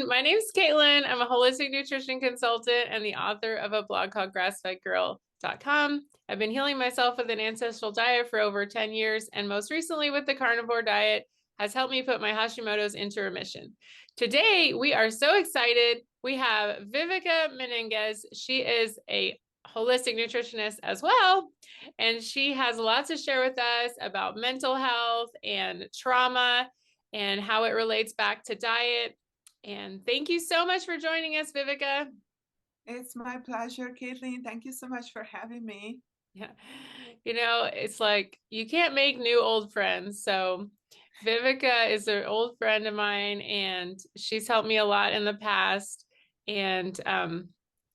everyone. My name's Caitlin. I'm a holistic nutrition consultant and the author of a blog called grassfedgirl.com. I've been healing myself with an ancestral diet for over 10 years, and most recently with the carnivore diet has helped me put my Hashimoto's into remission. Today, we are so excited. We have Vivica Menengez. She is a holistic nutritionist as well, and she has a lot to share with us about mental health and trauma and how it relates back to diet. And thank you so much for joining us, Vivica. It's my pleasure, Caitlin. Thank you so much for having me. Yeah. It's like you can't make new old friends. So Vivica is an old friend of mine, and she's helped me a lot in the past. And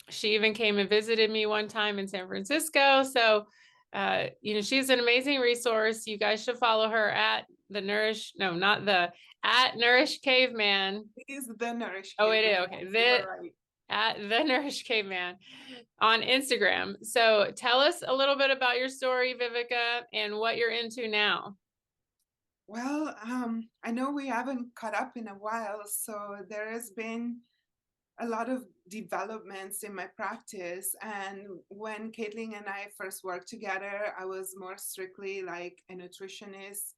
she even came and visited me one time in San Francisco. So, she's an amazing resource. You guys should follow her at at Nourish Caveman. He's the Nourish Oh, it Caveman. is. Okay. You're right. At the Nourish Caveman on Instagram. So tell us a little bit about your story, Vivica, and what you're into now. Well, I know we haven't caught up in a while, so there has been a lot of developments in my practice. And when Caitlin and I first worked together, I was more strictly like a nutritionist.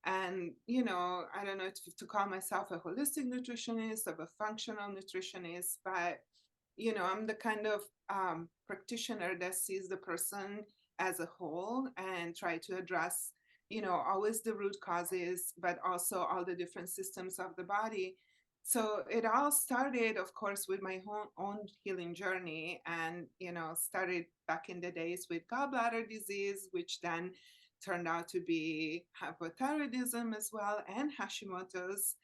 And, I don't know if to call myself a holistic nutritionist or a functional nutritionist, but, I'm the kind of practitioner that sees the person as a whole and try to address, always the root causes, but also all the different systems of the body. So it all started, of course, with my own healing journey, and started back in the days with gallbladder disease, which then turned out to be hypothyroidism as well, and Hashimoto's.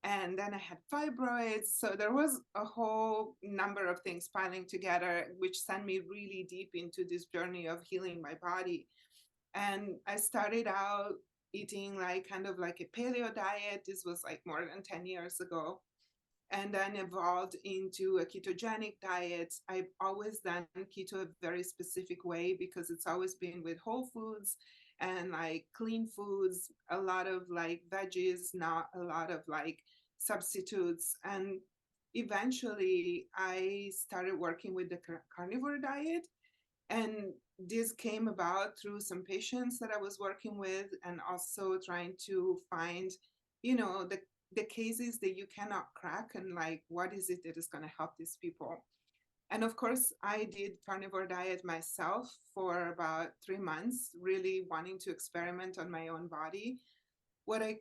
And then I had fibroids. So there was a whole number of things piling together, which sent me really deep into this journey of healing my body. And I started out eating like kind of like a paleo diet. This was like more than 10 years ago. And then evolved into a ketogenic diet. I've always done keto a very specific way because it's always been with whole foods and like clean foods, a lot of like veggies, not a lot of like substitutes. And eventually I started working with the carnivore diet, and this came about through some patients that I was working with, and also trying to find, the cases that you cannot crack, and like, what is it that is going to help these people? And of course, I did carnivore diet myself for about 3 months, really wanting to experiment on my own body. What I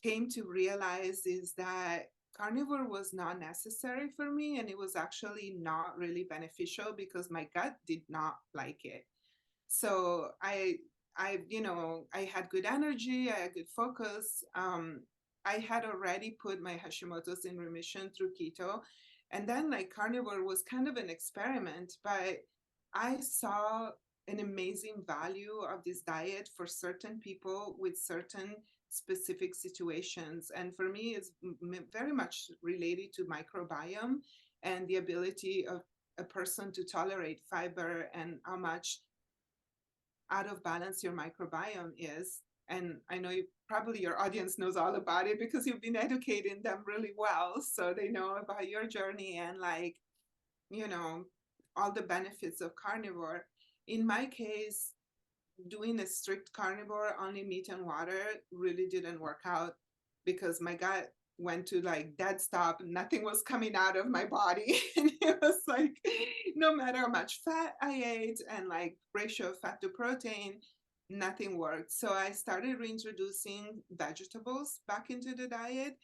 came to realize is that carnivore was not necessary for me, and it was actually not really beneficial because my gut did not like it. So I had good energy, I had good focus. I had already put my Hashimoto's in remission through keto, and then like carnivore was kind of an experiment, but I saw an amazing value of this diet for certain people with certain specific situations. And for me, it's very much related to microbiome and the ability of a person to tolerate fiber and how much out of balance your microbiome is. And I know probably your audience knows all about it because you've been educating them really well. So they know about your journey and like, you know, all the benefits of carnivore. In my case, doing a strict carnivore, only meat and water, really didn't work out because my gut went to like dead stop. Nothing was coming out of my body. And it was like, no matter how much fat I ate and like ratio of fat to protein, nothing worked. So I started reintroducing vegetables back into the diet.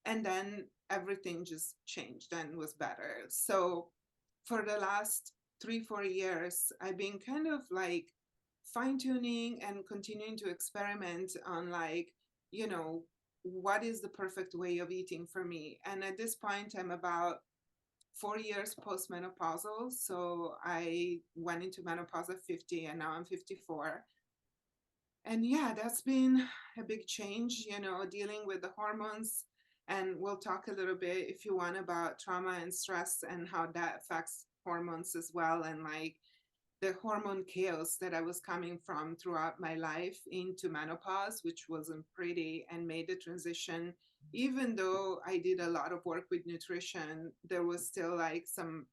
And then everything just changed and was better. So for the last 3-4 years, I've been kind of like fine tuning and continuing to experiment on like, what is the perfect way of eating for me. And at this point, I'm about 4 years postmenopausal. So I went into menopause at 50 and now I'm 54. And yeah, that's been a big change, dealing with the hormones. And we'll talk a little bit, if you want, about trauma and stress and how that affects hormones as well. And like the hormone chaos that I was coming from throughout my life into menopause, which wasn't pretty, and made the transition even though I did a lot of work with nutrition, there was still like some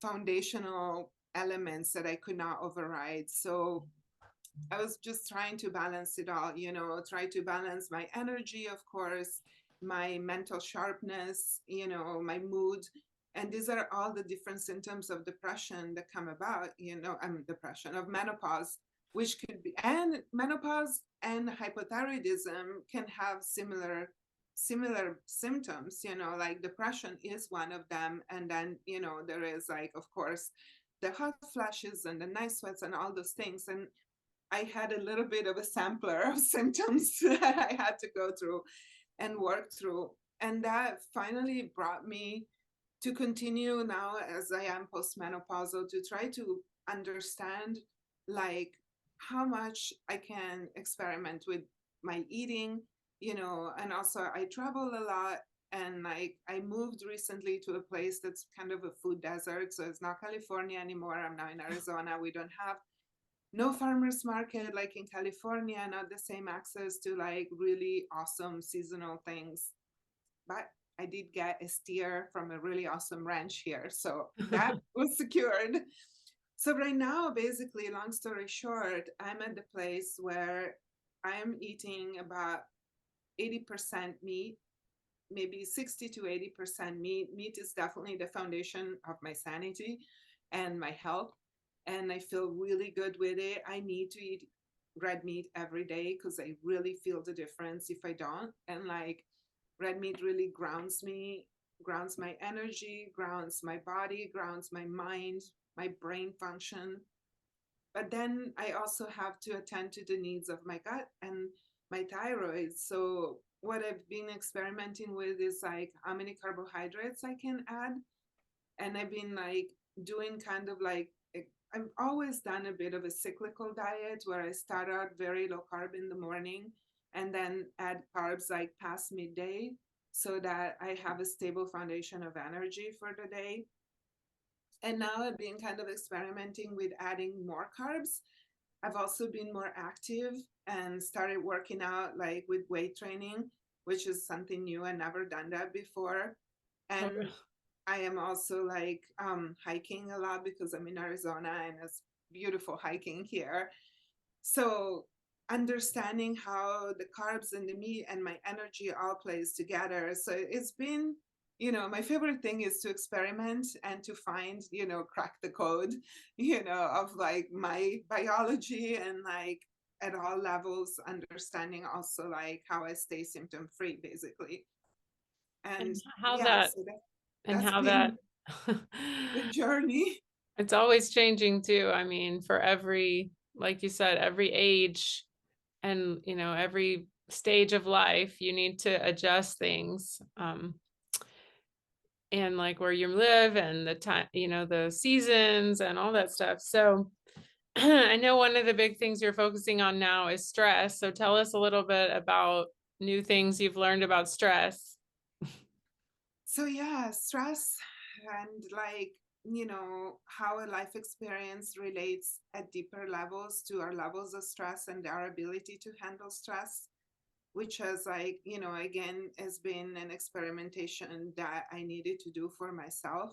foundational elements that I could not override. So I was just trying to balance it all, try to balance my energy, of course, my mental sharpness, my mood. And these are all the different symptoms of depression that come about, depression, of menopause, which could be, and menopause and hypothyroidism can have similar symptoms, like depression is one of them. And then, there is like, of course, the hot flashes and the night sweats and all those things. And I had a little bit of a sampler of symptoms that I had to go through and work through. And that finally brought me to continue now as I am postmenopausal to try to understand like how much I can experiment with my eating, and also I travel a lot. And like I moved recently to a place that's kind of a food desert. So it's not California anymore. I'm now in Arizona. We don't have no farmers market like in California, not the same access to like really awesome seasonal things. But I did get a steer from a really awesome ranch here. So that was secured. So right now, basically, long story short, I'm at the place where I'm eating about 80% meat, maybe 60 to 80% meat. Meat is definitely the foundation of my sanity and my health. And I feel really good with it. I need to eat red meat every day because I really feel the difference if I don't. And like red meat really grounds me, grounds my energy, grounds my body, grounds my mind, my brain function. But then I also have to attend to the needs of my gut and my thyroid. So what I've been experimenting with is like how many carbohydrates I can add. And I've been like doing kind of like I've always done a bit of a cyclical diet where I start out very low carb in the morning and then add carbs like past midday so that I have a stable foundation of energy for the day. And now I've been kind of experimenting with adding more carbs. I've also been more active and started working out like with weight training, which is something new. I never done that before. And I am also like hiking a lot because I'm in Arizona and it's beautiful hiking here. So understanding how the carbs and the meat and my energy all plays together. So it's been, my favorite thing is to experiment and to find, crack the code, of like my biology and like at all levels, understanding also like how I stay symptom free, basically. And And how yeah, that so and that's how that been the journey. it's always changing too. I mean, for every, like you said, every age and, every stage of life, you need to adjust things. And like where you live and the time, the seasons and all that stuff. So I know one of the big things you're focusing on now is stress. So tell us a little bit about new things you've learned about stress. So yeah, stress and like, how a life experience relates at deeper levels to our levels of stress and our ability to handle stress, which has like, again, has been an experimentation that I needed to do for myself.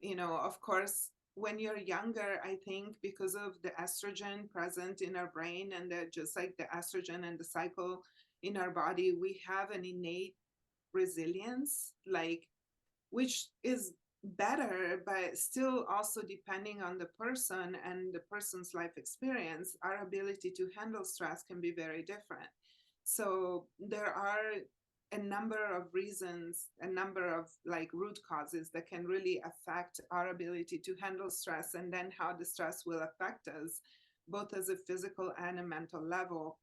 Of course, when you're younger, I think because of the estrogen present in our brain and just like the estrogen and the cycle in our body, we have an innate resilience, like which is better, but still also depending on the person and the person's life experience, our ability to handle stress can be very different. So there are a number of reasons, a number of like root causes that can really affect our ability to handle stress and then how the stress will affect us, both as a physical and a mental level.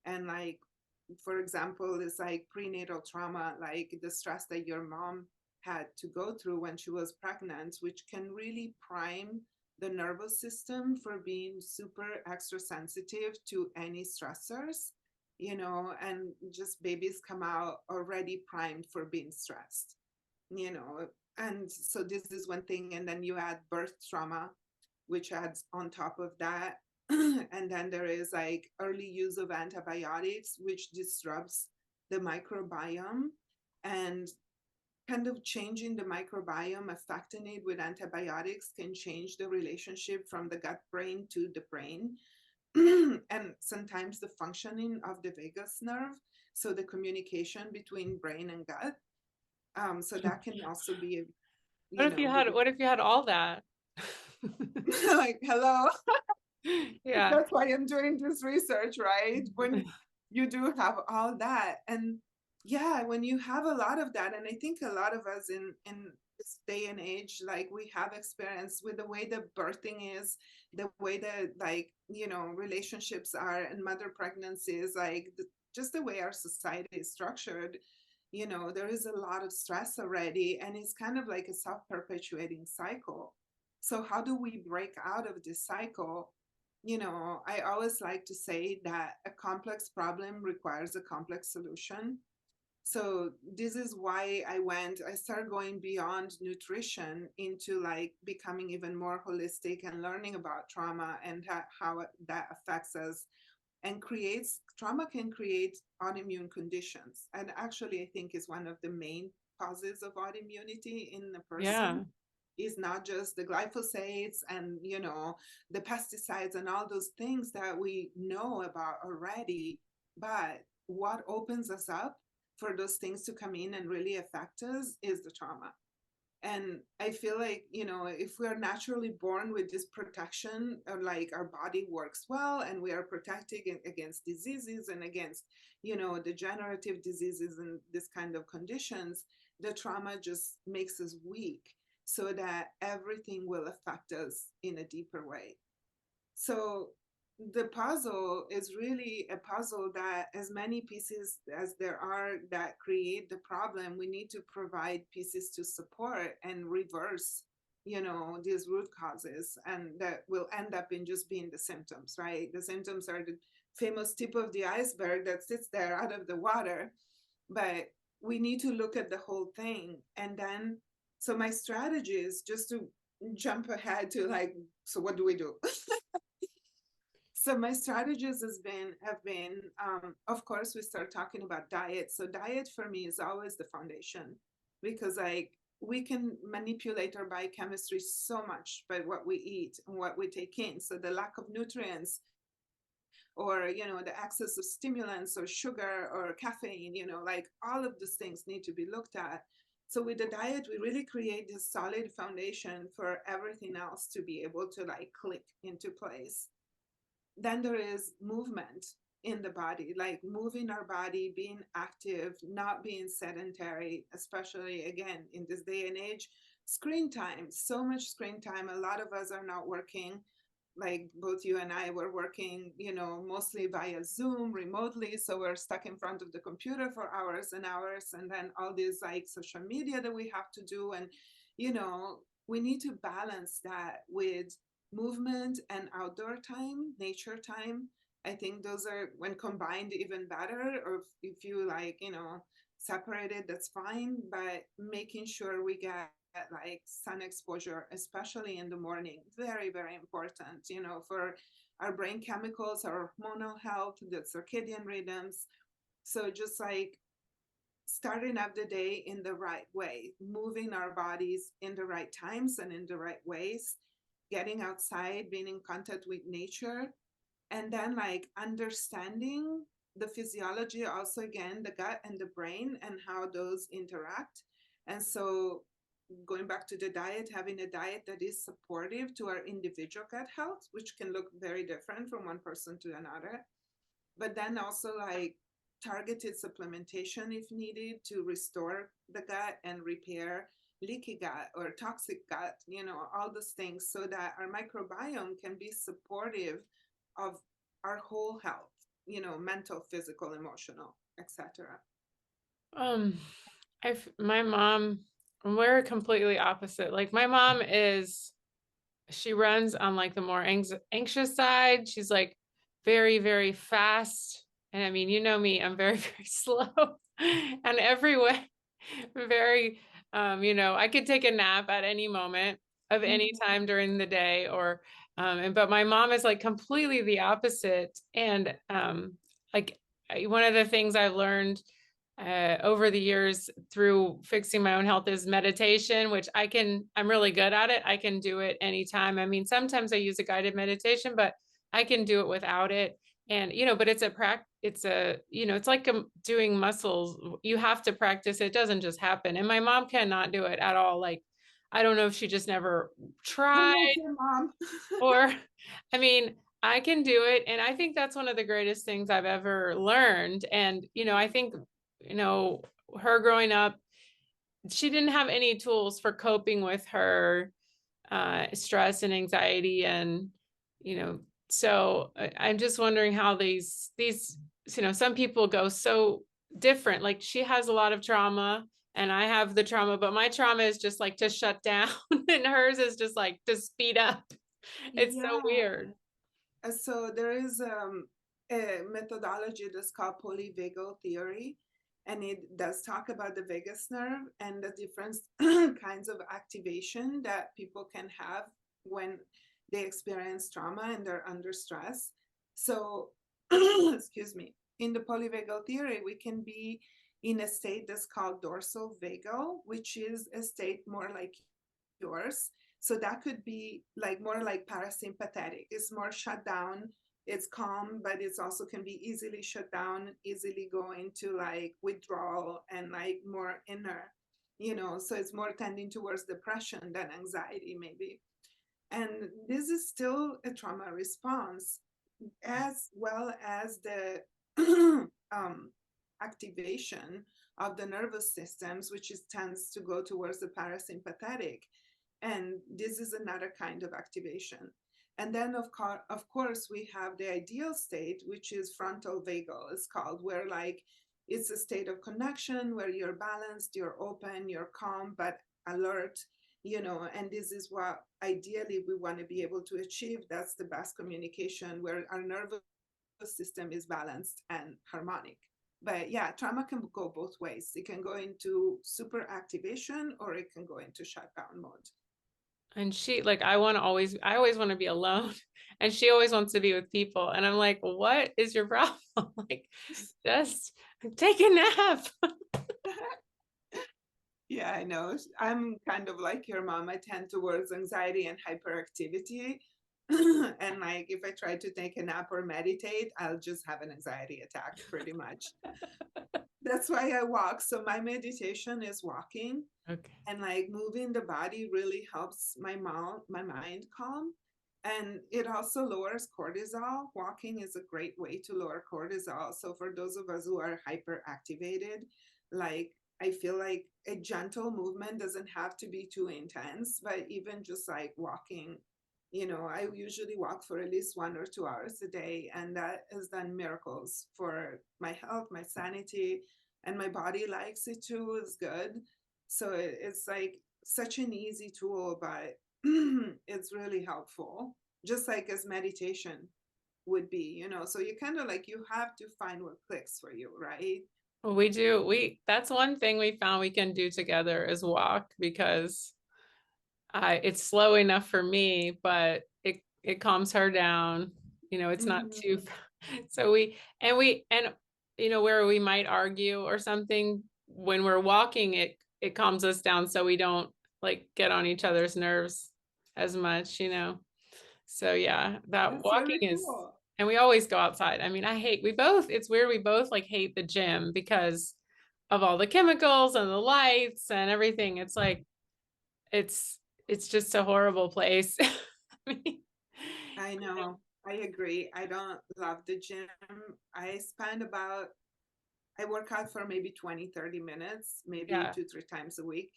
And like, for example, it's like prenatal trauma, like the stress that your mom had to go through when she was pregnant, which can really prime the nervous system for being super extra sensitive to any stressors, and just babies come out already primed for being stressed, and so this is one thing. And then you add birth trauma, which adds on top of that. And then there is like early use of antibiotics, which disrupts the microbiome. and kind of changing the microbiome, affecting it with antibiotics can change the relationship from the gut brain to the brain. And sometimes the functioning of the vagus nerve, so the communication between brain and gut. So that can also be, What if you had, what if you had all that? like, hello. Yeah. That's why I'm doing this research, right? When you do have all that. And yeah, when you have a lot of that, and I think a lot of us in this day and age, like we have experience with the way the birthing is, the way that, like, you know, relationships are and mother pregnancies, like just the way our society is structured, you know, there is a lot of stress already, and it's kind of like a self-perpetuating cycle. So how do we break out of this cycle? You know, I always like to say that a complex problem requires a complex solution. So this is why I started going beyond nutrition into like becoming even more holistic and learning about trauma and how that affects us and creates trauma can create autoimmune conditions. And actually, I think is one of the main causes of autoimmunity in a person Yeah. is not just the glyphosates and, you know, the pesticides and all those things that we know about already, but what opens us up for those things to come in and really affect us is the trauma. And I feel like, you know, if we are naturally born with this protection, or like our body works well and we are protected against diseases and against, you know, degenerative diseases and this kind of conditions, the trauma just makes us weak so that everything will affect us in a deeper way. So the puzzle is really a puzzle that, as many pieces as there are that create the problem, we need to provide pieces to support and reverse, you know, these root causes, and that will end up in just being the symptoms, right? The symptoms are the famous tip of the iceberg that sits there out of the water, but we need to look at the whole thing. And then, so my strategy is just to jump ahead to like, so what do we do? So my strategies have been, of course, we start talking about diet. So diet for me is always the foundation, because like we can manipulate our biochemistry so much by what we eat and what we take in. So the lack of nutrients, or, you know, the excess of stimulants or sugar or caffeine, you know, like all of these things need to be looked at. So with the diet, we really create this solid foundation for everything else to be able to like click into place. Then there is movement in the body, like moving our body, being active, not being sedentary, especially again in this day and age. Screen time, so much screen time. A lot of us are not working. Like both you and I were working, you know, mostly via Zoom remotely. So we're stuck in front of the computer for hours and hours. And then all these like social media that we have to do. And, you know, we need to balance that with movement and outdoor time, nature time. I think those are, when combined, even better. Or if you like, you know, separate it, that's fine. But making sure we get like sun exposure, especially in the morning, very, very important, you know, for our brain chemicals, our hormonal health, the circadian rhythms. So just like starting up the day in the right way, moving our bodies in the right times and in the right ways, getting outside, being in contact with nature, and then like understanding the physiology, also again, the gut and the brain and how those interact. And so going back to the diet, having a diet that is supportive to our individual gut health, which can look very different from one person to another, but then also like targeted supplementation if needed to restore the gut and repair leaky gut or toxic gut, you know, all those things, so that our microbiome can be supportive of our whole health, you know, mental, physical, emotional, etc. Um, my mom, we're completely opposite. Like my mom is, she runs on like the more anxious side. She's like very, very fast. And I mean, you know me, I'm very, very slow and every way, very, you know, I could take a nap at any moment of any time during the day, or, but my mom is like completely the opposite. And, like one of the things I've learned over the years through fixing my own health is meditation, which I'm really good at it. I can do it anytime. I mean, sometimes I use a guided meditation, but I can do it without it. And, but it's it's like doing muscles. You have to practice. It doesn't just happen. And my mom cannot do it at all. Like, I don't know if she just never I'm tried like your mom. or, I mean, I can do it. And I think that's one of the greatest things I've ever learned. And, I think, her growing up, she didn't have any tools for coping with her stress and anxiety. And, so I'm just wondering how these, some people go so different. Like she has a lot of trauma and I have the trauma, but my trauma is just like to shut down and hers is just like to speed up. It's so Yeah. weird. So there is a methodology that's called polyvagal theory, and it does talk about the vagus nerve and the different kinds of activation that people can have when they experience trauma and they're under stress. So, excuse me, in the polyvagal theory, we can be in a state that's called dorsal vagal, which is a state more like yours. So that could be like more like parasympathetic. It's more shut down. It's calm, but it's also can be easily shut down, easily go into like withdrawal and like more inner, so it's more tending towards depression than anxiety, maybe. And this is still a trauma response, as well as the activation of the nervous systems, which tends to go towards the parasympathetic. And this is another kind of activation. And then, of course, we have the ideal state, which is frontal vagal, it's called, where like it's a state of connection where you're balanced, you're open, you're calm, but alert, and this is what ideally we want to be able to achieve. That's the best communication, where our nervous system is balanced and harmonic. But yeah, trauma can go both ways. It can go into super activation or it can go into shutdown mode. And I always want to be alone. And she always wants to be with people. And I'm like, what is your problem? Like, just take a nap. Yeah, I know. I'm kind of like your mom. I tend towards anxiety and hyperactivity. And like if I try to take a nap or meditate, I'll just have an anxiety attack pretty much. That's why I walk. So my meditation is walking, Okay. and like moving the body really helps my mind calm. And it also lowers cortisol. Walking is a great way to lower cortisol. So for those of us who are hyperactivated, like I feel like a gentle movement doesn't have to be too intense, but even just like walking, I usually walk for at least 1 or 2 hours a day, and that has done miracles for my health, my sanity, and my body likes it too. It's good. So it's like such an easy tool, but it's really helpful, just like as meditation would be, So you kind of like, you have to find what clicks for you, right? Well, that's one thing we found we can do together is walk because it's slow enough for me, but it calms her down. It's not too, Mhm. so where we might argue or something when we're walking, it calms us down so we don't like get on each other's nerves as much. So yeah, that That's walking really is, cool. and we always go outside. I mean, it's weird. We both like hate the gym because of all the chemicals and the lights and everything. It's like, it's, it's just a horrible place. I mean, I know. I agree. I don't love the gym. I spend about, I work out for maybe 20, 30 minutes, maybe yeah. 2, 3 times a week.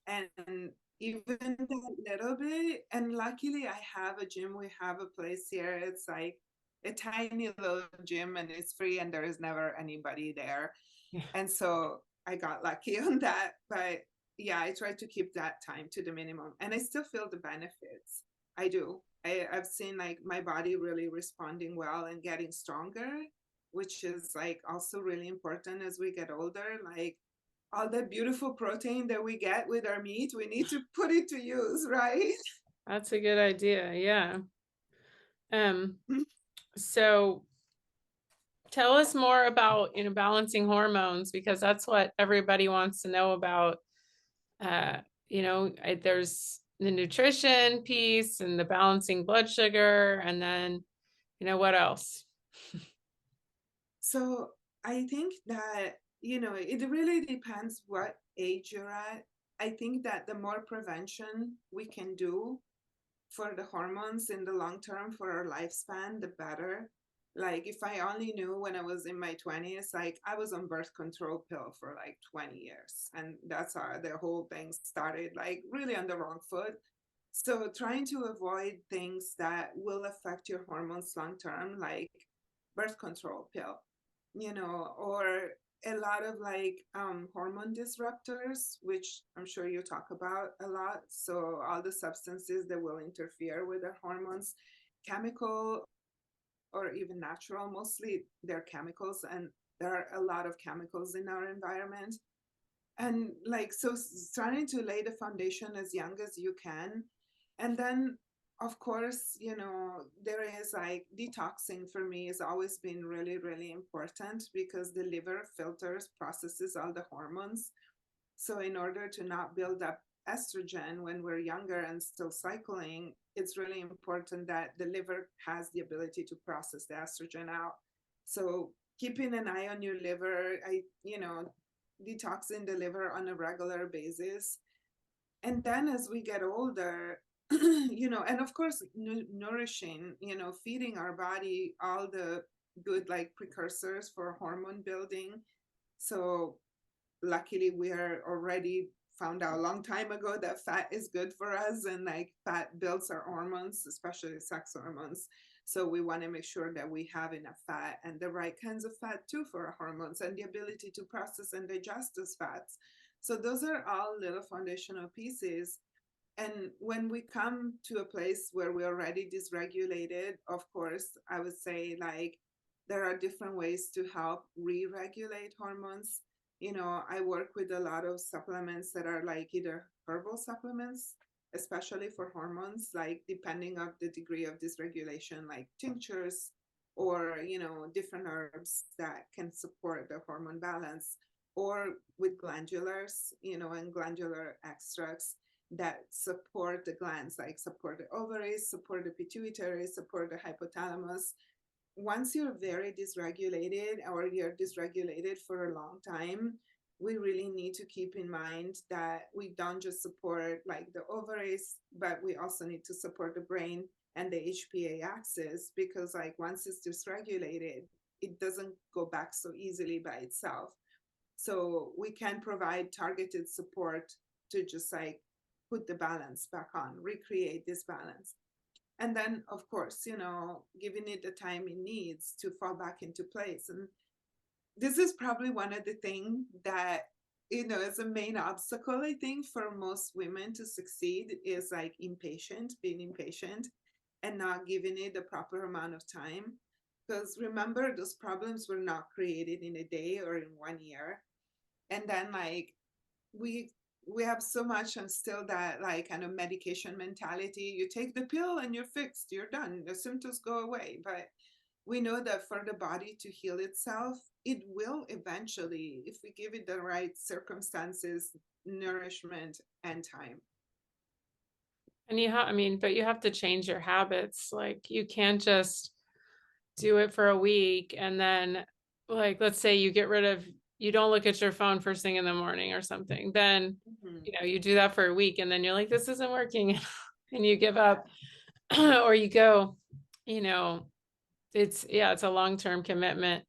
And even that little bit, and luckily I have a gym. We have a place here. It's like a tiny little gym and it's free and there is never anybody there. Yeah. And so I got lucky on that. But yeah, I try to keep that time to the minimum and I still feel the benefits. I do. I've seen like my body really responding well and getting stronger, which is like also really important as we get older. Like all that beautiful protein that we get with our meat, we need to put it to use, right? That's a good idea. Yeah. Um, so Tell us more about, balancing hormones, because that's what everybody wants to know about. Uh, there's the nutrition piece and the balancing blood sugar, and then, what else? So I think that, it really depends what age you're at. I think that the more prevention we can do for the hormones in the long term for our lifespan, the better. Like if I only knew when I was in my 20s, like I was on birth control pill for like 20 years. And that's how the whole thing started, like really on the wrong foot. So trying to avoid things that will affect your hormones long term, like birth control pill, or a lot of like hormone disruptors, which I'm sure you talk about a lot. So all the substances that will interfere with the hormones, chemical or even natural, mostly they're chemicals, and there are a lot of chemicals in our environment. And like, so starting to lay the foundation as young as you can. And then of course, there is like detoxing for me has always been really, really important because the liver filters, processes all the hormones. So in order to not build up estrogen when we're younger and still cycling, it's really important that the liver has the ability to process the estrogen out. So keeping an eye on your liver, detoxing the liver on a regular basis. And then as we get older, and of course, nourishing, feeding our body all the good like precursors for hormone building. So luckily we are already found out a long time ago that fat is good for us, and like fat builds our hormones, especially sex hormones. So we want to make sure that we have enough fat and the right kinds of fat too for our hormones and the ability to process and digest those fats. So those are all little foundational pieces. And when we come to a place where we're already dysregulated, of course, I would say like there are different ways to help re-regulate hormones. I work with a lot of supplements that are like either herbal supplements, especially for hormones, like depending on the degree of dysregulation, like tinctures or, different herbs that can support the hormone balance, or with glandulars, and glandular extracts that support the glands, like support the ovaries, support the pituitary, support the hypothalamus. Once you're very dysregulated or you're dysregulated for a long time, we really need to keep in mind that we don't just support like the ovaries, but we also need to support the brain and the HPA axis, because like once it's dysregulated, it doesn't go back so easily by itself. So we can provide targeted support to just like put the balance back on, recreate this balance. And then, of course, giving it the time it needs to fall back into place. And this is probably one of the things that, is a main obstacle, I think, for most women to succeed is like being impatient and not giving it the proper amount of time. Because remember, those problems were not created in a day or in 1 year. And then like we we have so much and still that like kind of medication mentality. You take the pill and you're fixed, you're done, the symptoms go away. But we know that for the body to heal itself, it will eventually, if we give it the right circumstances, nourishment, and time. And but you have to change your habits. Like you can't just do it for a week and then, like, let's say you don't look at your phone first thing in the morning or something. Then, Mhm. you do that for a week and then you're like, this isn't working and you give up. Or you go, you know, it's a long-term commitment.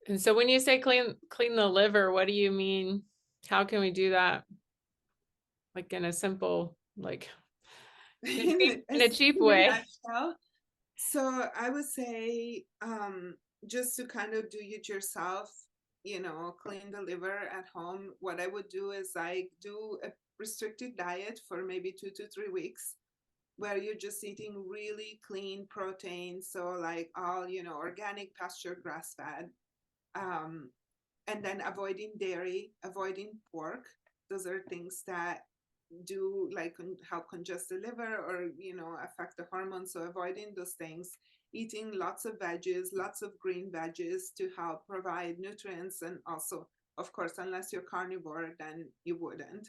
And so when you say clean the liver, what do you mean? How can we do that? Like in a simple, like in a cheap In a way. nutshell, so I would say, just to kind of do it yourself, clean the liver at home. What I would do is I do a restricted diet for maybe 2 to 3 weeks, where you're just eating really clean protein. So like all, organic pasture grass fed, and then avoiding dairy, avoiding pork. Those are things that do like help congest the liver or, affect the hormones. So avoiding those things, eating lots of veggies, lots of green veggies to help provide nutrients. And also, of course, unless you're carnivore, then you wouldn't.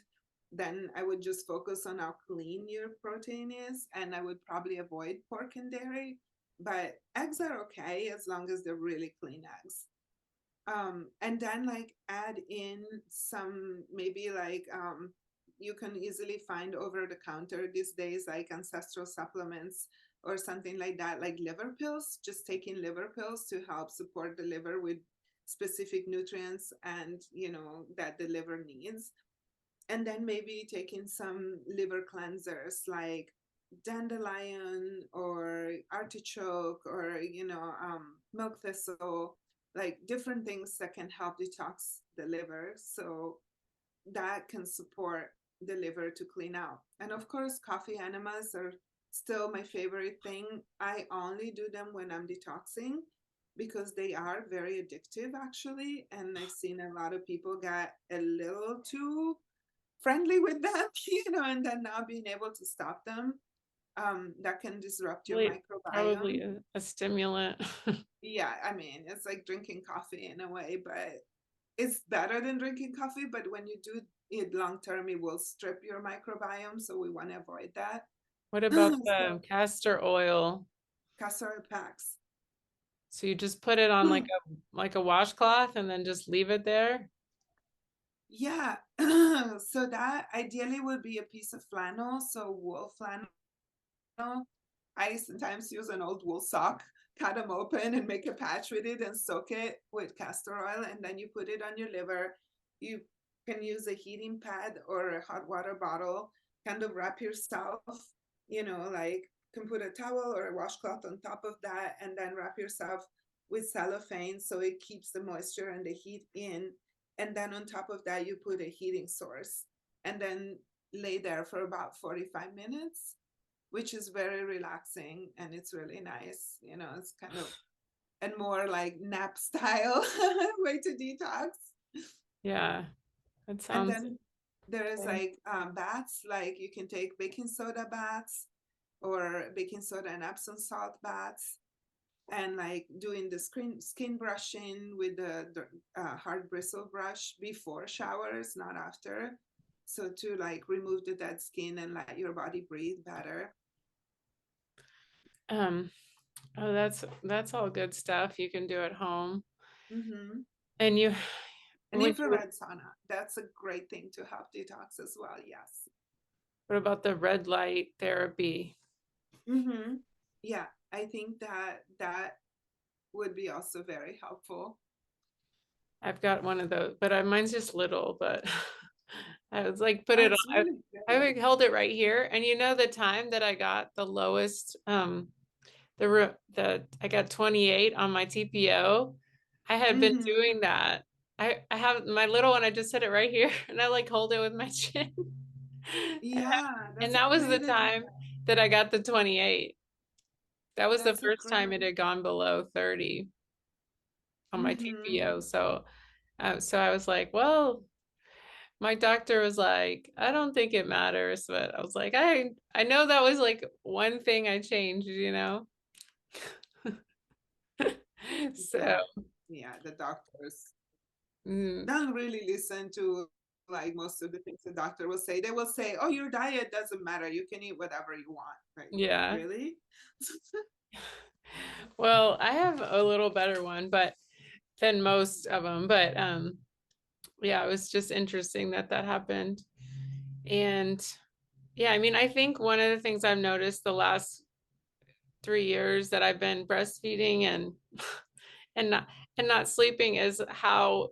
Then I would just focus on how clean your protein is, and I would probably avoid pork and dairy. But eggs are okay as long as they're really clean eggs. And then like add in some, maybe like you can easily find over the counter these days, like ancestral supplements or something like that, like liver pills, just taking liver pills to help support the liver with specific nutrients and that the liver needs. And then maybe taking some liver cleansers like dandelion or artichoke or milk thistle, like different things that can help detox the liver, so that can support the liver to clean out. And of course, coffee enemas are still my favorite thing. I only do them when I'm detoxing because they are very addictive, actually. And I've seen a lot of people get a little too friendly with them, and then not being able to stop them. That can disrupt your Probably microbiome. a stimulant. Yeah, I mean, it's like drinking coffee in a way, but it's better than drinking coffee. But when you do it long term, it will strip your microbiome. So we want to avoid that. What about So the castor oil? castor packs. So you just put it on like a washcloth and then just leave it there? Yeah. So that ideally would be a piece of flannel, so wool flannel. I sometimes use an old wool sock, cut them open and make a patch with it and soak it with castor oil. And then you put it on your liver. You can use a heating pad or a hot water bottle, kind of wrap yourself, like can put a towel or a washcloth on top of that and then wrap yourself with cellophane so it keeps the moisture and the heat in. And then on top of that, you put a heating source and then lay there for about 45 minutes, which is very relaxing and it's really nice. It's kind of and more like nap style way to detox. Yeah, that And sounds then there is okay. like baths, like you can take baking soda baths or baking soda and Epsom salt baths, and like doing the skin brushing with the hard bristle brush before showers, not after. So to like remove the dead skin and let your body breathe better. Um, oh, that's all good stuff you can do at home. Mm-hmm. And And when you infrared sauna, that's a great thing to help detox as well. Yes. what about the red light therapy? Mm-hmm. Yeah, I think that would be also very helpful. I've got one of those, but mine's just little, but I was like, put Oh, it on. it's really I good. like, held it right here. And the time that I got the lowest, I got 28 on my TPO. I had been Mm-hmm. doing that. I have my little one, I just set it right here and I like hold it with my chin. Yeah, And that's a that was the great idea. time that I got the 28. That was the That's a first great. time it had gone below 30 on my Mm-hmm. TPO. So I was like, well, my doctor was like, I don't think it matters, but I was like, I know that was like one thing I changed. So, Yeah, yeah. The doctors mm, don't really listen to like most of the things the doctor will say. They will say, "Oh, your diet doesn't matter. You can eat whatever you want." Like, yeah. really? Well, I have a little better one, but than most of them. But yeah, it was just interesting that that happened. And yeah, I mean, I think one of the things I've noticed the last 3 years that I've been breastfeeding and not and not sleeping is how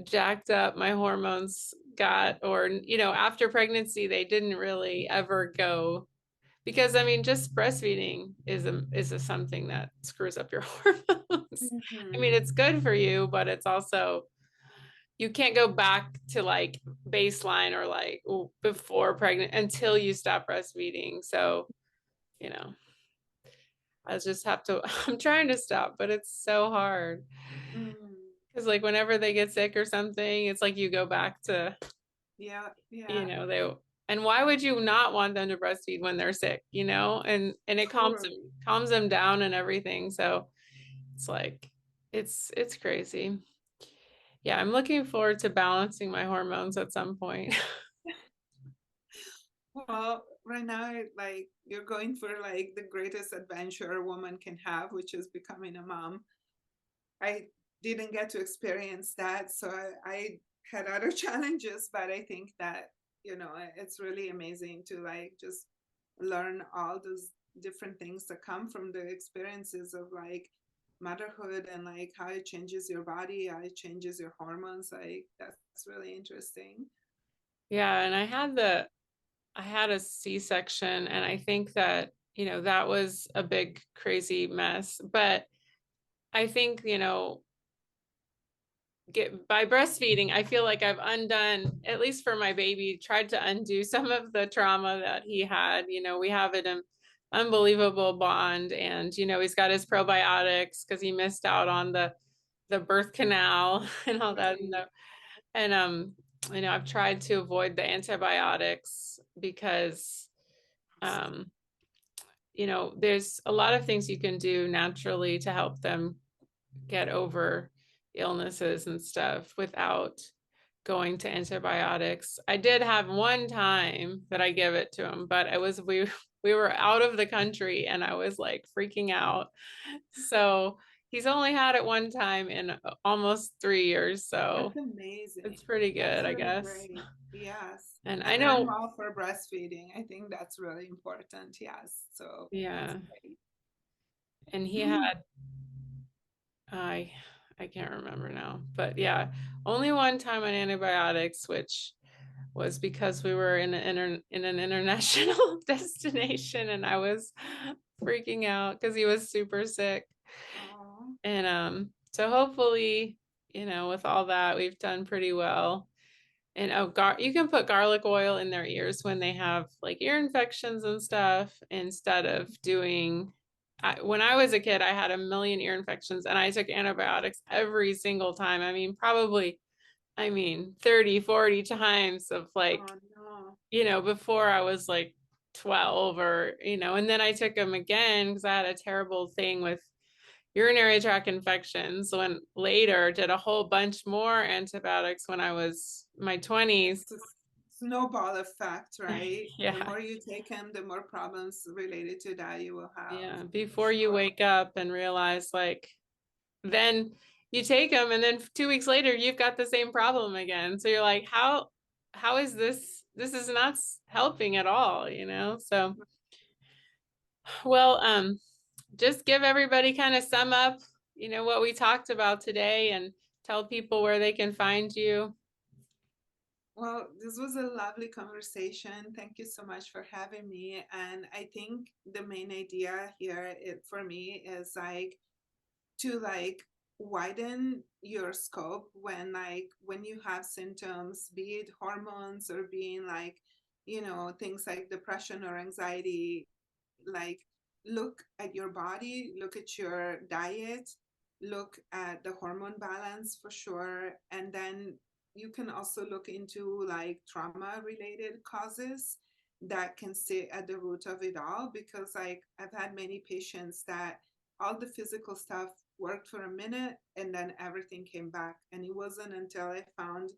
jacked up my hormones got, or after pregnancy they didn't really ever go, because I mean just breastfeeding is something that screws up your hormones. I mean Mm-hmm. it's good for you, but it's also you can't go back to like baseline or like before pregnant until you stop breastfeeding. So you know I just have to I'm trying to stop, but it's so hard Mm-hmm. because like whenever they get sick or something, it's like you go back to Yeah, yeah. they And why would you not want them to breastfeed when they're sick, you know? And it Totally. calms them down and everything. So it's like it's crazy. Yeah, I'm looking forward to balancing my hormones at some point. Well, right now, like you're going for like the greatest adventure a woman can have, which is becoming a mom. I didn't get to experience that, so I had other challenges, but I think that, it's really amazing to like just learn all those different things that come from the experiences of like motherhood and like how it changes your body, how it changes your hormones. Like that's really interesting. Yeah, and I had a C-section, and I think that, that was a big crazy mess. But I think, get by breastfeeding, I feel like I've undone, at least for my baby, tried to undo some of the trauma that he had. We have an unbelievable bond, and he's got his probiotics because he missed out on the birth canal and all that Right. stuff. And I've tried to avoid the antibiotics because um there's a lot of things you can do naturally to help them get over illnesses and stuff without going to antibiotics. I did have one time that I give it to him, but it was we were out of the country and I was like freaking out. So he's only had it one time in almost 3 years, so That's amazing. it's pretty That's good, I really guess. great. Yes. And I And then know, while for breastfeeding, I think that's really important. Yes. So that's yeah, great. and he had I I can't remember now, but yeah, only one time on antibiotics, which was because we were in an international destination, and I was freaking out because he was super sick. Oh, And so hopefully, with all that, we've done pretty well. And you can put garlic oil in their ears when they have like ear infections and stuff instead of doing. When I was a kid, I had a million ear infections and I took antibiotics every single time. I mean, 30, 40 times of like, oh no. before I was like 12 or, and then I took them again because I had a terrible thing with urinary tract infections. So when later did a whole bunch more antibiotics when I was my 20s. It's a snowball effect, right? The Yeah. more you take them, the more problems related to that you will have, Yeah. for Before you sure. wake up and realize, like, then you take them and then 2 weeks later you've got the same problem again. So you're like, how is this? This is not helping at all, So, well, just give everybody kind of sum up, what we talked about today and tell people where they can find you. Well, this was a lovely conversation. Thank you so much for having me. And I think the main idea here for me is like to like widen your scope when you have symptoms, be it hormones or being like, things like depression or anxiety. Like look at your body, look at your diet, look at the hormone balance for sure, and then you can also look into like trauma related causes that can sit at the root of it all, because like I've had many patients that all the physical stuff worked for a minute and then everything came back, and it wasn't until I found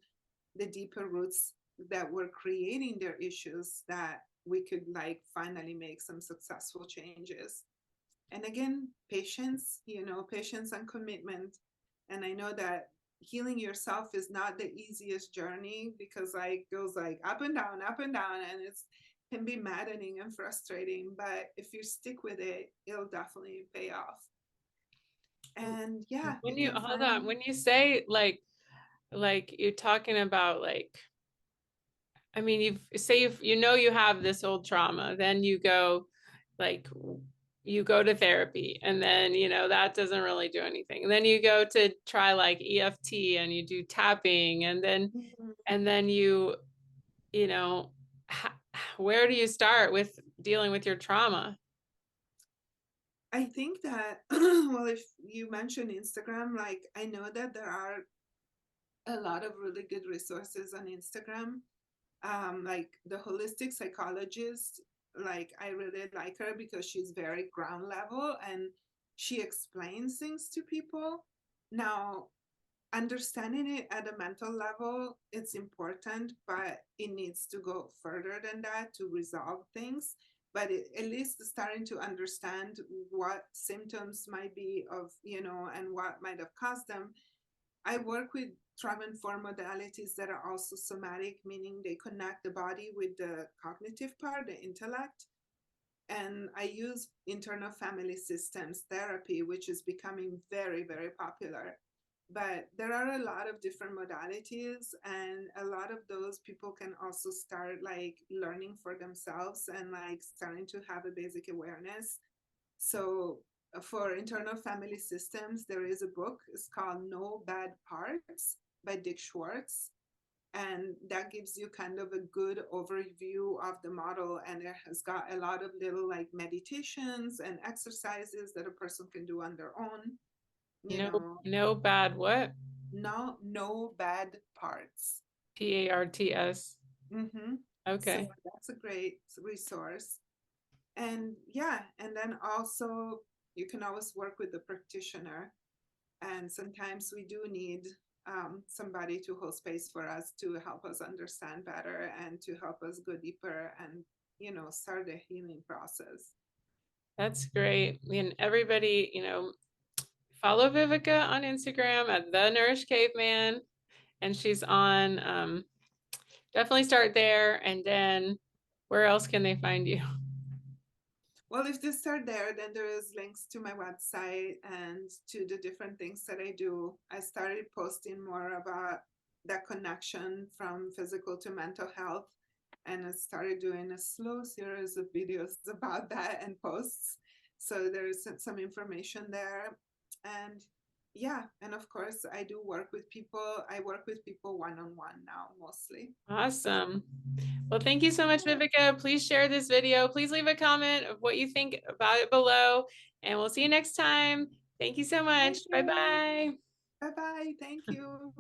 the deeper roots that were creating their issues that we could like finally make some successful changes. And again, patience, patience and commitment. And I know that healing yourself is not the easiest journey, because like goes like up and down, and it's can be maddening and frustrating, but if you stick with it, it'll definitely pay off. And yeah, When you you can hold find on, when you say like you're talking about like, I mean, you have this old trauma, then you go like you go to therapy and then that doesn't really do anything. And then you go to try like EFT and you do tapping and then you know ha- where do you start with dealing with your trauma? I think that well, if you mention Instagram, like I know that there are a lot of really good resources on Instagram. Like the holistic psychologist, like I really like her because she's very ground level and she explains things to people. Now, understanding it at a mental level, it's important, but it needs to go further than that to resolve things. But at least starting to understand what symptoms might be of, and what might have caused them. I work with trauma informed modalities that are also somatic, meaning they connect the body with the cognitive part, the intellect. And I use internal family systems therapy, which is becoming very, very popular. But there are a lot of different modalities, and a lot of those people can also start like learning for themselves and like starting to have a basic awareness. So for internal family systems, there is a book. It's called No Bad Parts by Dick Schwartz. And that gives you kind of a good overview of the model. And it has got a lot of little like meditations and exercises that a person can do on their own, you No, know, no bad what? no bad parts. PARTS. Mm-hmm. So Okay. that's a great resource. And yeah, and then also you can always work with the practitioner. And sometimes we do need somebody to hold space for us to help us understand better and to help us go deeper and, start the healing process. That's great. And everybody, follow Vivica on Instagram at the Nourished Caveman. And she's on, definitely start there. And then where else can they find you? Well, if they start there, then there is links to my website and to the different things that I do. I started posting more about that connection from physical to mental health. And I started doing a slow series of videos about that and posts. So there's some information there. And yeah, and of course, I do work with people. I work with people one on one now, mostly. Awesome. Well, thank you so much, Vivica. Please share this video. Please leave a comment of what you think about it below. And we'll see you next time. Thank you so much. Thank you. Bye-bye. Bye bye. Thank you.